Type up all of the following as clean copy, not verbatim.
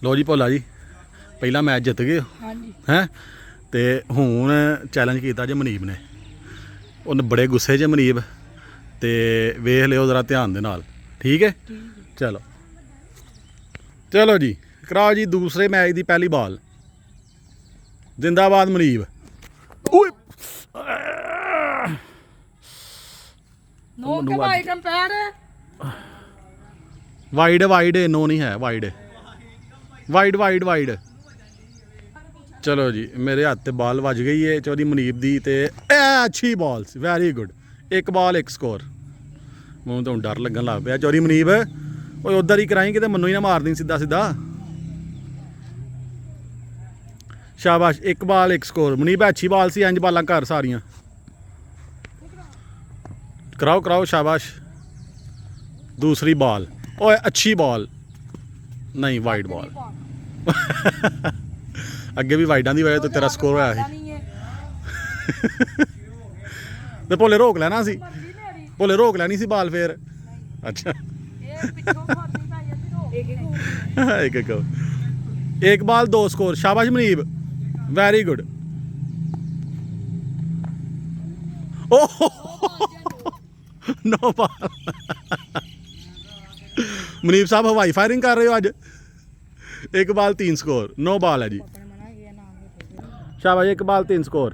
लो जी भोला जी पहला मैच जित गए हैं तो हूँ चैलेंज किया जे मनीब ने उन्हें बड़े गुस्से च मनीब तो वेख लियो जरा ध्यान दे नाल ठीक है चलो चलो जी कराओ जी दूसरे मैच की पहली बॉल जिंदाबाद मनीब वाइड वाइड नो नहीं है वाइड वाइड वाइड वाइड चलो जी मेरे हाथ ते बॉल वज गई है चौधरी मनीब दी ते अच्छी बॉल वैरी गुड एक बॉल एक स्कोर मैं तो डर लगन लग पाया चौधरी मनीब वो उधर ही कराई कि मनु ही ना मार दी सीधा सीधा शाबाश एक बॉल एक स्कोर मनीब अच्छी बॉल सी इंज बॉलां घर सारियां कराओ कराओ शाबाश दूसरी बॉल ओए अच्छी बॉल नहीं वाइड बॉल अगे भी वाइडा की वजह तो तेरा स्कोर होया तो भोले रोक लेना सी भोले रोक लेनी सी बॉल फिर अच्छा एक बॉल दो स्कोर शाबाश Maneeb very good no ball Maneeb साहब हवाई फायरिंग कर रहे हो अज एक बॉल 3 स्कोर नो बॉल है जी शाबाश एक बॉल 3 स्कोर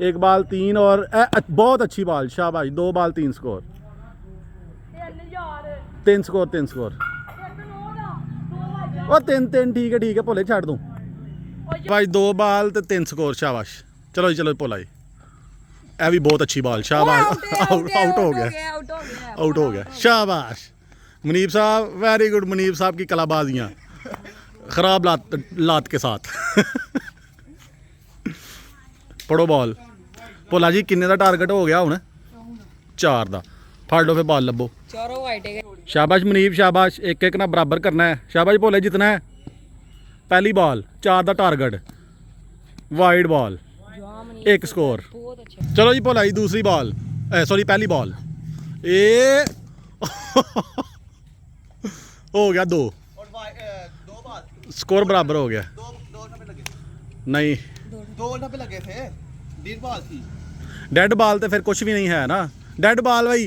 एक बॉल 3 और बहुत अच्छी बॉल शाबाश 2 बॉल 3 स्कोर 3 स्कोर 3 स्कोर और 3 ठीक है भोले छड़ दूँ भाई 2 बॉल तो 3 स्कोर शाबाश चलो जी चलो भोला जी यह भी बहुत अच्छी बॉल शाबाश आउट हो गया शाबाश मनीब साहब वेरी गुड मनीब साहब की कलाबाजियाँ खराब लात के साथ पढ़ो बॉल भोला जी किन्ने का टारगेट हो गया हूँ 4 का फड़ लो फिर बॉल लभो शाबाश मनीब शाबाश एक एक ना बराबर करना है शाबाश भोले जितना है पहली बॉल 4 का टारगेट वाइड बॉल एक स्कोर चलो जी भोला जी दूसरी बॉल सॉरी पहली बॉल ए हो गया 2 स्कोर बराबर हो गया नहीं 2 डब्बे लगे थे 1.5 बॉल थी डेड बॉल तो फिर कुछ भी नहीं है ना डेड बॉल भाई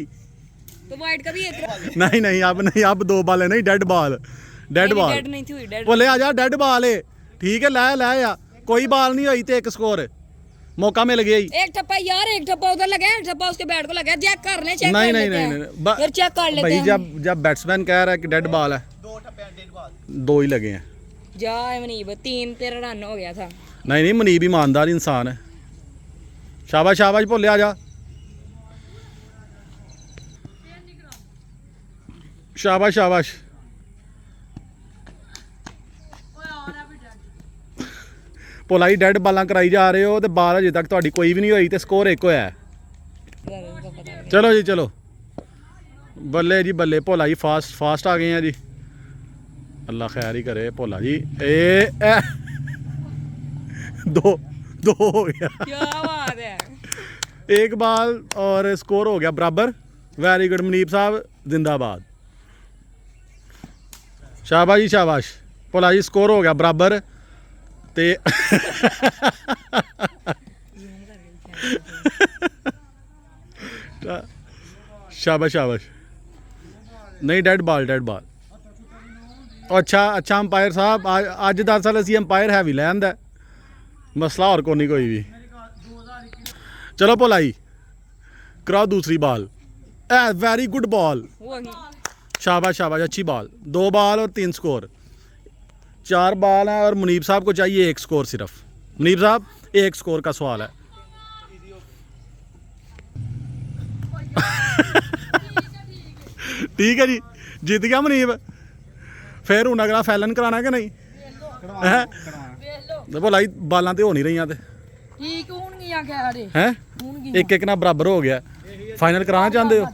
तो वाइड का भी एक नहीं अब 2 बॉल है नहीं डेड बॉल नहीं थी डेड बोले आ जा डेड बॉल है ठीक है ला या कोई बॉल नहीं हुई तो एक स्कोर मौका मिल गया ही एक ठप्पा यार एक ठप्पा उधर लगा एक ठप्पा उसके बैट को लगा चेक कर ले चेक नहीं फिर चेक कर लेते भाई हैं जब बैट्समैन कह रहा है कि डेड बॉल है 2 ठप्पे 1.5 बॉल 2 ही लगे हैं जा मनीब 3 तेरा रन हो गया था नहीं मनीब ईमानदार इंसान है शाबाश शाबाश भोले आ जा शाबाश शाबाश भोला जी डेड बालां कराई जा रहे हो तो बाल अजे तक ਤੁਹਾਡੀ कोई भी नहीं हुई तो स्कोर एक होया चलो जी चलो बल्ले जी बल्ले भोला जी फास्ट आ गए हैं जी अल्लाह खैर ही करे भोला जी ए 2 हो गया क्या बात है एक बॉल और स्कोर हो गया बराबर वेरी गुड मनीब साहब जिंदाबाद शाबाश जी शाबाश भोला जी स्कोर हो गया बराबर ते शाबाश शाबाश नहीं डेड बॉल अच्छा अंपायर साहब अज दरअसल असी अंपायर हैवी लैन दा मसला और कोई भी चलो भोला जी कराओ दूसरी बॉल वेरी गुड बॉल शाबाश शाबाश अच्छी बॉल 2 बॉल और 3 स्कोर 4 बॉल हैं और मुनीब साहब को चाहिए 1 स्कोर सिर्फ मुनीब साहब 1 स्कोर का सवाल है ठीक है जी जीत गया मुनीब फिर हूँ अगला फैलन कराना कि नहीं है भोला जी बालां तो हो नहीं रही ठीक होणगियां हैं एक ना बराबर हो गया फाइनल कराना चाहते हो